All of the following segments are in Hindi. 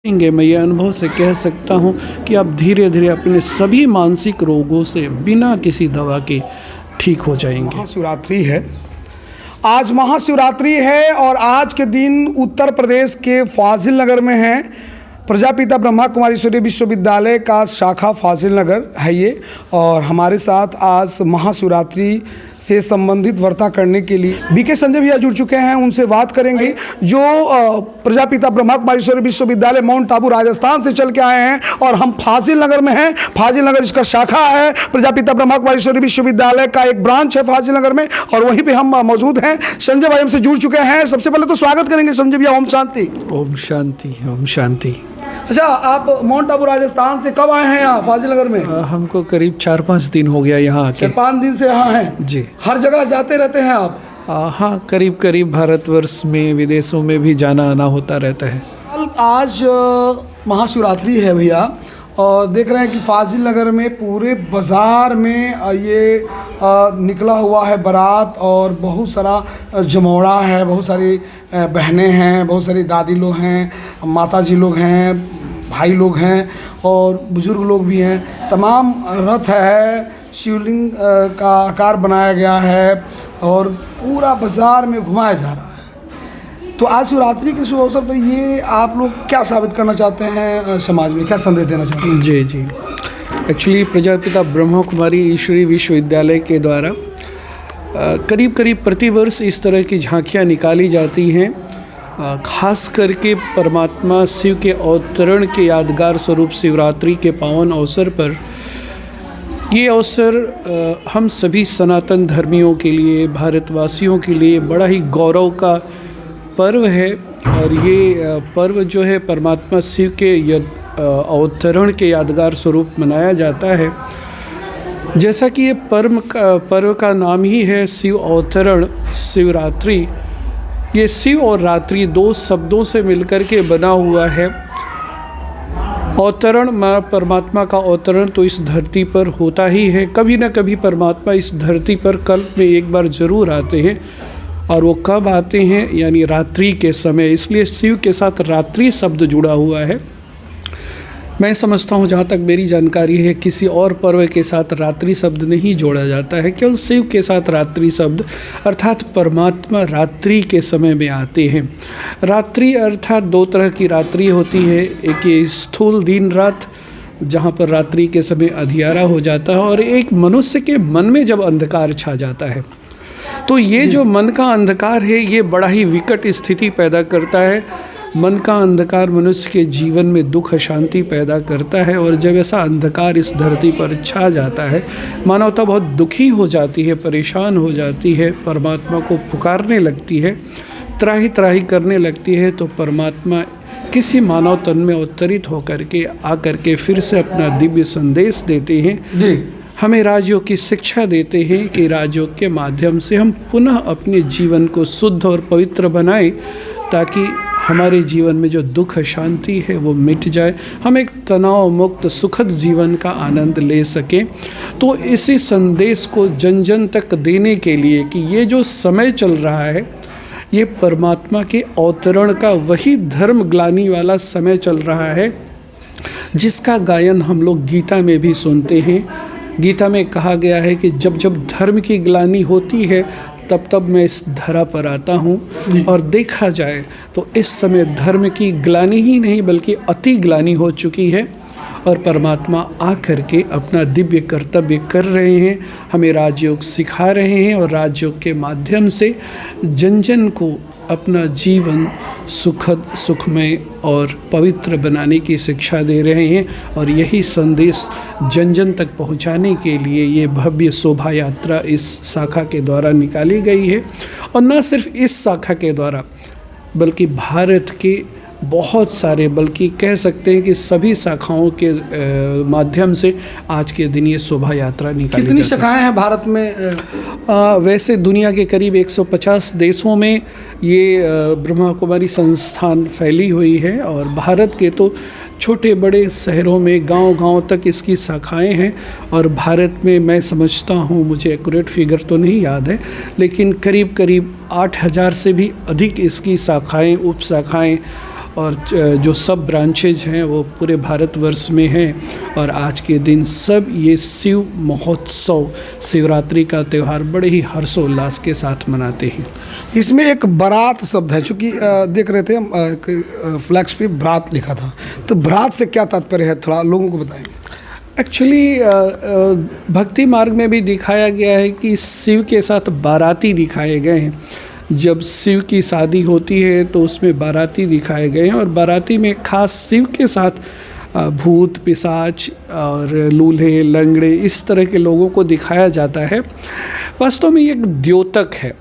मैं ये अनुभव से कह सकता हूँ कि आप धीरे धीरे अपने सभी मानसिक रोगों से बिना किसी दवा के ठीक हो जाएंगे। महाशिवरात्रि है। आज महाशिवरात्रि है और आज के दिन उत्तर प्रदेश के फाजिल नगर में है प्रजापिता ब्रह्मा कुमारीश्वरी विश्वविद्यालय का शाखा फाजिल नगर है ये। और हमारे साथ आज महाशिवरात्रि से संबंधित वार्ता करने के लिए बीके संजय भैया जुड़ चुके हैं। उनसे बात करेंगे जो प्रजापिता ब्रह्मा कुमारीश्वरी विश्वविद्यालय माउंट आबू राजस्थान से चल के आए हैं और हम फाजिल नगर में हैं। फाजिल नगर इसका शाखा है, प्रजापिता ब्रह्मा कुमारीश्वरी विश्वविद्यालय का एक ब्रांच है फाजिल नगर में और वहीं पर हम मौजूद हैं। संजय भाई हमसे जुड़ चुके हैं। सबसे पहले तो स्वागत करेंगे संजय भैया। ओम शांति। ओम शांति, ओम शांति। अच्छा, आप माउंट आबू राजस्थान से कब आए हैं यहाँ फाजिल नगर में? हमको करीब 4-5 दिन हो गया यहाँ आके। 4-5 दिन से यहाँ हैं जी। हर जगह जाते रहते हैं आप? हाँ, करीब करीब भारतवर्ष में विदेशों में भी जाना आना होता रहता है। आज महाशिवरात्रि है भैया और देख रहे हैं कि फाजिल नगर में पूरे बाज़ार में ये निकला हुआ है बारात और बहुत सारा जमोड़ा है, बहुत सारी बहनें हैं, बहुत सारी दादी लोग हैं, माता जी लोग हैं, भाई लोग हैं और बुज़ुर्ग लोग भी हैं। तमाम रथ है, शिवलिंग का आकार बनाया गया है और पूरा बाज़ार में घुमाया जा रहा है। तो आज शिवरात्रि के शुभ अवसर पर ये आप लोग क्या साबित करना चाहते हैं, समाज में क्या संदेश देना चाहते हैं? जी जी, एक्चुअली प्रजापिता ब्रह्मा कुमारी ईश्वरी विश्वविद्यालय के द्वारा करीब करीब प्रतिवर्ष इस तरह की झांकियाँ निकाली जाती हैं। खास करके परमात्मा शिव के अवतरण के यादगार स्वरूप शिवरात्रि के पावन अवसर पर ये अवसर हम सभी सनातन धर्मियों के लिए, भारतवासियों के लिए बड़ा ही गौरव का पर्व है। और ये पर्व जो है परमात्मा शिव के अवतरण के यादगार स्वरूप मनाया जाता है। जैसा कि ये पर्व का नाम ही है शिव अवतरण शिवरात्रि। ये शिव और रात्रि दो शब्दों से मिलकर के बना हुआ है। अवतरण परमात्मा का अवतरण तो इस धरती पर होता ही है। कभी ना कभी परमात्मा इस धरती पर कल्प में एक बार ज़रूर आते हैं और वो कब आते हैं, यानी रात्रि के समय। इसलिए शिव के साथ रात्रि शब्द जुड़ा हुआ है। मैं समझता हूँ, जहाँ तक मेरी जानकारी है, किसी और पर्व के साथ रात्रि शब्द नहीं जोड़ा जाता है। केवल शिव के साथ रात्रि शब्द, अर्थात परमात्मा रात्रि के समय में आते हैं। रात्रि अर्थात 2 तरह की रात्रि होती है। एक ये स्थूल दिन रात, जहाँ पर रात्रि के समय अंधियारा हो जाता है, और एक मनुष्य के मन में जब अंधकार छा जाता है। तो ये जो मन का अंधकार है, ये बड़ा ही विकट स्थिति पैदा करता है। मन का अंधकार मनुष्य के जीवन में दुख अशांति पैदा करता है और जब ऐसा अंधकार इस धरती पर छा जाता है, मानवता बहुत दुखी हो जाती है, परेशान हो जाती है, परमात्मा को पुकारने लगती है, त्राही त्राही करने लगती है। तो परमात्मा किसी मानव तन में अवतरित होकर के आकर के फिर से अपना दिव्य संदेश देते हैं जी। हमें राजयोग की शिक्षा देते हैं कि राजयोग के माध्यम से हम पुनः अपने जीवन को शुद्ध और पवित्र बनाएं, ताकि हमारे जीवन में जो दुख शांति है वो मिट जाए, हम एक तनाव मुक्त सुखद जीवन का आनंद ले सकें। तो इसी संदेश को जन जन तक देने के लिए कि ये जो समय चल रहा है, ये परमात्मा के अवतरण का वही धर्म ग्लानि वाला समय चल रहा है, जिसका गायन हम लोग गीता में भी सुनते हैं। गीता में कहा गया है कि जब जब धर्म की ग्लानि होती है, तब तब मैं इस धरा पर आता हूँ। और देखा जाए तो इस समय धर्म की ग्लानि ही नहीं बल्कि अति ग्लानि हो चुकी है और परमात्मा आकर के अपना दिव्य कर्तव्य कर रहे हैं, हमें राजयोग सिखा रहे हैं और राजयोग के माध्यम से जन जन को अपना जीवन सुखद सुखमय और पवित्र बनाने की शिक्षा दे रहे हैं। और यही संदेश जन जन तक पहुंचाने के लिए ये भव्य शोभा यात्रा इस शाखा के द्वारा निकाली गई है। और न सिर्फ इस शाखा के द्वारा बल्कि भारत के बहुत सारे, बल्कि कह सकते हैं कि सभी शाखाओं के माध्यम से आज के दिन ये शोभा यात्रा निकाली जाती है। कितनी शाखाएं हैं भारत में? वैसे दुनिया के करीब 150 देशों में ये ब्रह्मा कुमारी संस्थान फैली हुई है और भारत के तो छोटे बड़े शहरों में गांव-गांव तक इसकी शाखाएं हैं। और भारत में मैं समझता हूं, मुझे एक्यूरेट फिगर तो नहीं याद है, लेकिन करीब करीब 8000 से भी अधिक इसकी शाखाएं, उप शाखाएं और जो सब ब्रांचेज हैं वो पूरे भारतवर्ष में हैं। और आज के दिन सब ये शिव महोत्सव, शिवरात्रि का त्यौहार बड़े ही हर्षोल्लास के साथ मनाते हैं। इसमें एक बारात शब्द है, चूँकि देख रहे थे हम फ्लैक्स पे बारात लिखा था, तो बारात से क्या तात्पर्य है, थोड़ा लोगों को बताएंगे। एक्चुअली भक्ति मार्ग में भी दिखाया गया है कि शिव के साथ बाराती दिखाए गए हैं। जब शिव की शादी होती है तो उसमें बाराती दिखाए गए हैं, और बाराती में खास शिव के साथ भूत पिशाच और लूल्हे लंगड़े इस तरह के लोगों को दिखाया जाता है। वास्तव में ये एक द्योतक है।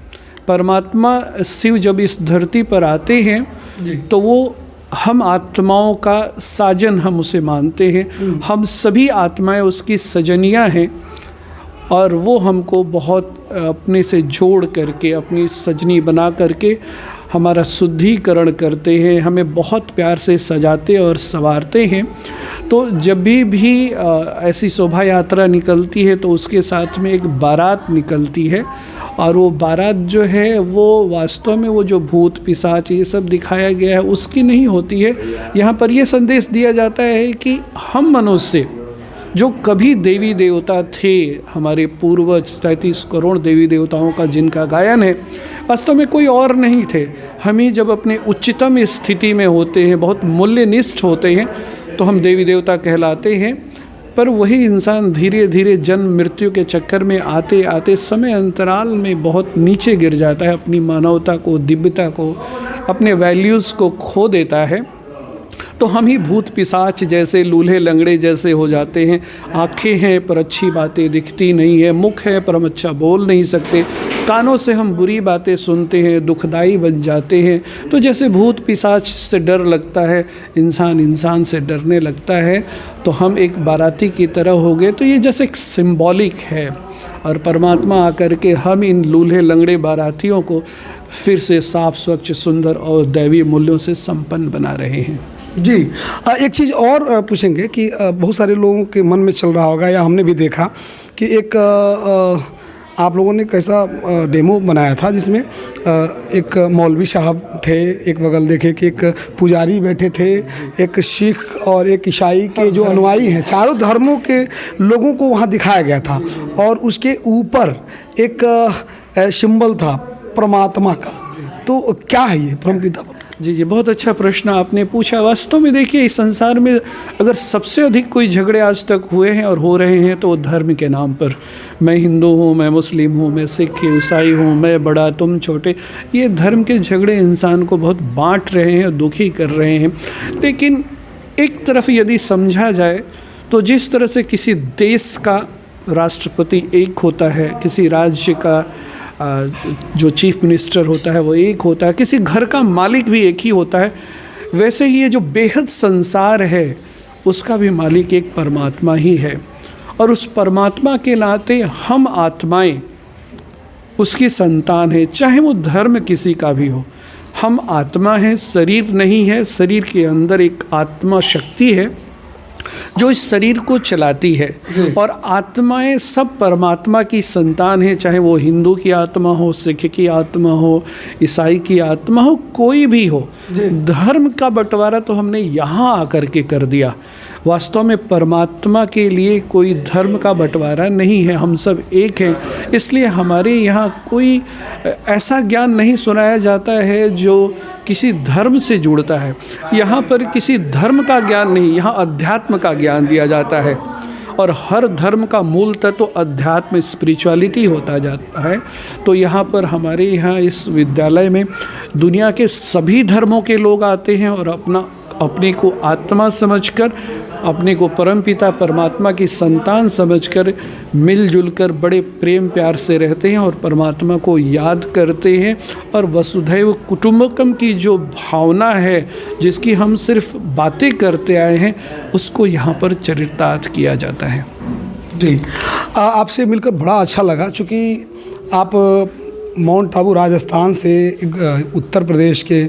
परमात्मा शिव जब इस धरती पर आते हैं तो वो हम आत्माओं का साजन हम उसे मानते हैं। हम सभी आत्माएं उसकी सजनियां हैं, और वो हमको बहुत अपने से जोड़ करके, अपनी सजनी बना करके हमारा शुद्धिकरण करते हैं, हमें बहुत प्यार से सजाते और संवारते हैं। तो जब भी ऐसी शोभा यात्रा निकलती है तो उसके साथ में एक बारात निकलती है, और वो बारात जो है वो वास्तव में वो जो भूत पिशाच ये सब दिखाया गया है उसकी नहीं होती है। यहाँ पर ये संदेश दिया जाता है कि हम मनुष्य जो कभी देवी देवता थे, हमारे पूर्वज 33 करोड़ देवी देवताओं का जिनका गायन है, वास्तव में कोई और नहीं थे। हम ही जब अपने उच्चतम स्थिति में होते हैं, बहुत मूल्यनिष्ठ होते हैं, तो हम देवी देवता कहलाते हैं। पर वही इंसान धीरे धीरे जन्म मृत्यु के चक्कर में आते आते समय अंतराल में बहुत नीचे गिर जाता है, अपनी मानवता को, दिव्यता को, अपने वैल्यूज़ को खो देता है। तो हम ही भूत पिशाच जैसे, लूल्हे लंगड़े जैसे हो जाते हैं। आँखें हैं पर अच्छी बातें दिखती नहीं है, मुख है पर हम अच्छा बोल नहीं सकते, कानों से हम बुरी बातें सुनते हैं, दुखदाई बन जाते हैं। तो जैसे भूत पिशाच से डर लगता है, इंसान इंसान से डरने लगता है, तो हम एक बाराती की तरह हो गए। तो ये जैसे एक सिंबॉलिक है, और परमात्मा आकर के हम इन लूल्हे लंगड़े बारातियों को फिर से साफ स्वच्छ सुंदर और दैवीय मूल्यों से संपन्न बना रहे हैं। जी, एक चीज़ और पूछेंगे कि बहुत सारे लोगों के मन में चल रहा होगा, या हमने भी देखा कि एक आप लोगों ने कैसा डेमो बनाया था जिसमें एक मौलवी साहब थे, एक बगल देखे कि एक पुजारी बैठे थे, एक सिख और एक ईसाई के जो अनुयायी हैं, चारों धर्मों के लोगों को वहाँ दिखाया गया था, और उसके ऊपर एक सिंबल था परमात्मा का। तो क्या है ये परमपिता? जी, बहुत अच्छा प्रश्न आपने पूछा। वास्तव में देखिए, इस संसार में अगर सबसे अधिक कोई झगड़े आज तक हुए हैं और हो रहे हैं तो धर्म के नाम पर। मैं हिंदू हूँ, मैं मुस्लिम हूँ, मैं सिख ईसाई हूँ, मैं बड़ा तुम छोटे, ये धर्म के झगड़े इंसान को बहुत बांट रहे हैं, दुखी कर रहे हैं। लेकिन एक तरफ यदि समझा जाए तो जिस तरह से किसी देश का राष्ट्रपति एक होता है, किसी राज्य का जो चीफ मिनिस्टर होता है वो एक होता है, किसी घर का मालिक भी एक ही होता है, वैसे ही ये जो बेहद संसार है उसका भी मालिक एक परमात्मा ही है। और उस परमात्मा के नाते हम आत्माएं उसकी संतान है, चाहे वो धर्म किसी का भी हो। हम आत्मा हैं, शरीर नहीं है। शरीर के अंदर एक आत्मा शक्ति है जो इस शरीर को चलाती है, और आत्माएं सब परमात्मा की संतान है, चाहे वो हिंदू की आत्मा हो, सिख की आत्मा हो, ईसाई की आत्मा हो, कोई भी हो। धर्म का बंटवारा तो हमने यहाँ आकर के कर दिया। वास्तव में परमात्मा के लिए कोई धर्म का बंटवारा नहीं है, हम सब एक हैं। इसलिए हमारे यहाँ कोई ऐसा ज्ञान नहीं सुनाया जाता है जो किसी धर्म से जुड़ता है। यहाँ पर किसी धर्म का ज्ञान नहीं, यहाँ अध्यात्म का ज्ञान दिया जाता है, और हर धर्म का मूल तत्व अध्यात्म, स्पिरिचुअलिटी होता जाता है। तो यहाँ पर हमारे यहाँ इस विद्यालय में दुनिया के सभी धर्मों के लोग आते हैं, और अपने को आत्मा समझकर, अपने को परमपिता परमात्मा की संतान समझकर मिलजुल कर बड़े प्रेम प्यार से रहते हैं और परमात्मा को याद करते हैं। और वसुधैव कुटुंबकम की जो भावना है, जिसकी हम सिर्फ बातें करते आए हैं, उसको यहाँ पर चरितार्थ किया जाता है। जी, आपसे मिलकर बड़ा अच्छा लगा। चूँकि आप माउंट आबू राजस्थान से उत्तर प्रदेश के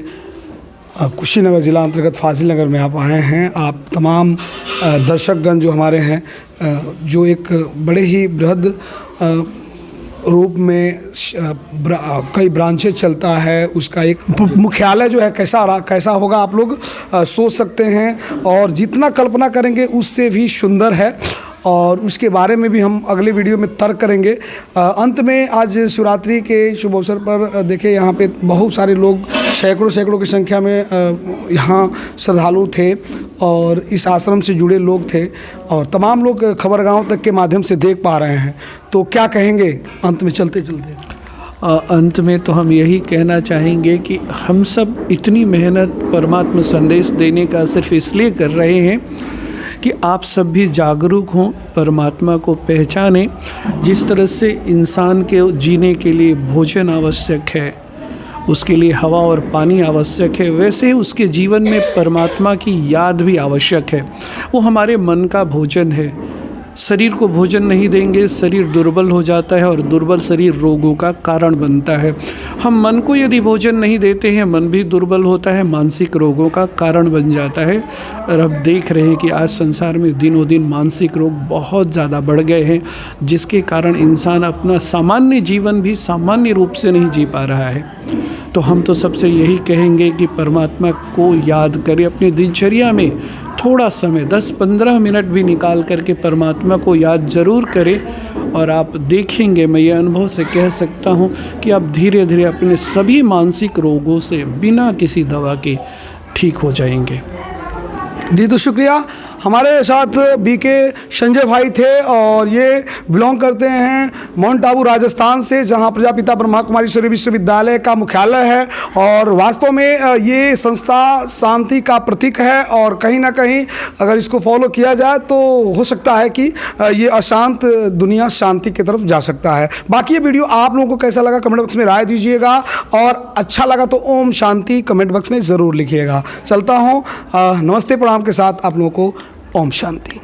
कुशीनगर ज़िला अंतर्गत फाजिल नगर में आप आए हैं। आप तमाम दर्शकगण जो हमारे हैं, जो एक बड़े ही बृहद रूप में कई ब्रांचेज चलता है। उसका एक मुख्यालय जो है कैसा होगा आप लोग सोच सकते हैं, और जितना कल्पना करेंगे उससे भी सुंदर है, और उसके बारे में भी हम अगले वीडियो में तर्क करेंगे। अंत में आज शिवरात्रि के शुभ अवसर पर देखे यहाँ पे बहुत सारे लोग सैकड़ों की संख्या में यहाँ श्रद्धालु थे, और इस आश्रम से जुड़े लोग थे, और तमाम लोग खबरगांव तक के माध्यम से देख पा रहे हैं। तो क्या कहेंगे अंत में चलते अंत में तो हम यही कहना चाहेंगे कि हम सब इतनी मेहनत परमात्मा संदेश देने का सिर्फ इसलिए कर रहे हैं कि आप सब भी जागरूक हों, परमात्मा को पहचानें। जिस तरह से इंसान के जीने के लिए भोजन आवश्यक है, उसके लिए हवा और पानी आवश्यक है, वैसे ही उसके जीवन में परमात्मा की याद भी आवश्यक है। वो हमारे मन का भोजन है। शरीर को भोजन नहीं देंगे, शरीर दुर्बल हो जाता है, और दुर्बल शरीर रोगों का कारण बनता है। हम मन को यदि भोजन नहीं देते हैं, मन भी दुर्बल होता है, मानसिक रोगों का कारण बन जाता है। और अब देख रहे हैं कि आज संसार में दिनों दिन मानसिक रोग बहुत ज़्यादा बढ़ गए हैं, जिसके कारण इंसान अपना सामान्य जीवन भी सामान्य रूप से नहीं जी पा रहा है। तो हम तो सबसे यही कहेंगे कि परमात्मा को याद करें, अपनी दिनचर्या में थोड़ा समय 10-15 मिनट भी निकाल करके परमात्मा को याद ज़रूर करें, और आप देखेंगे, मैं ये अनुभव से कह सकता हूँ कि आप धीरे धीरे अपने सभी मानसिक रोगों से बिना किसी दवा के ठीक हो जाएंगे। जी, तो शुक्रिया। हमारे साथ बीके संजय भाई थे, और ये बिलोंग करते हैं माउंट आबू राजस्थान से, जहां प्रजापिता ब्रह्मा कुमारी ईश्वरीय विश्वविद्यालय का मुख्यालय है। और वास्तव में ये संस्था शांति का प्रतीक है, और कहीं ना कहीं अगर इसको फॉलो किया जाए तो हो सकता है कि ये अशांत दुनिया शांति की तरफ जा सकता है। बाकी ये वीडियो आप लोगों को कैसा लगा कमेंट बॉक्स में राय दीजिएगा, और अच्छा लगा तो ओम शांति कमेंट बॉक्स में ज़रूर लिखिएगा। चलता हूँ, नमस्ते प्रणाम के साथ आप लोगों को ओम शांति।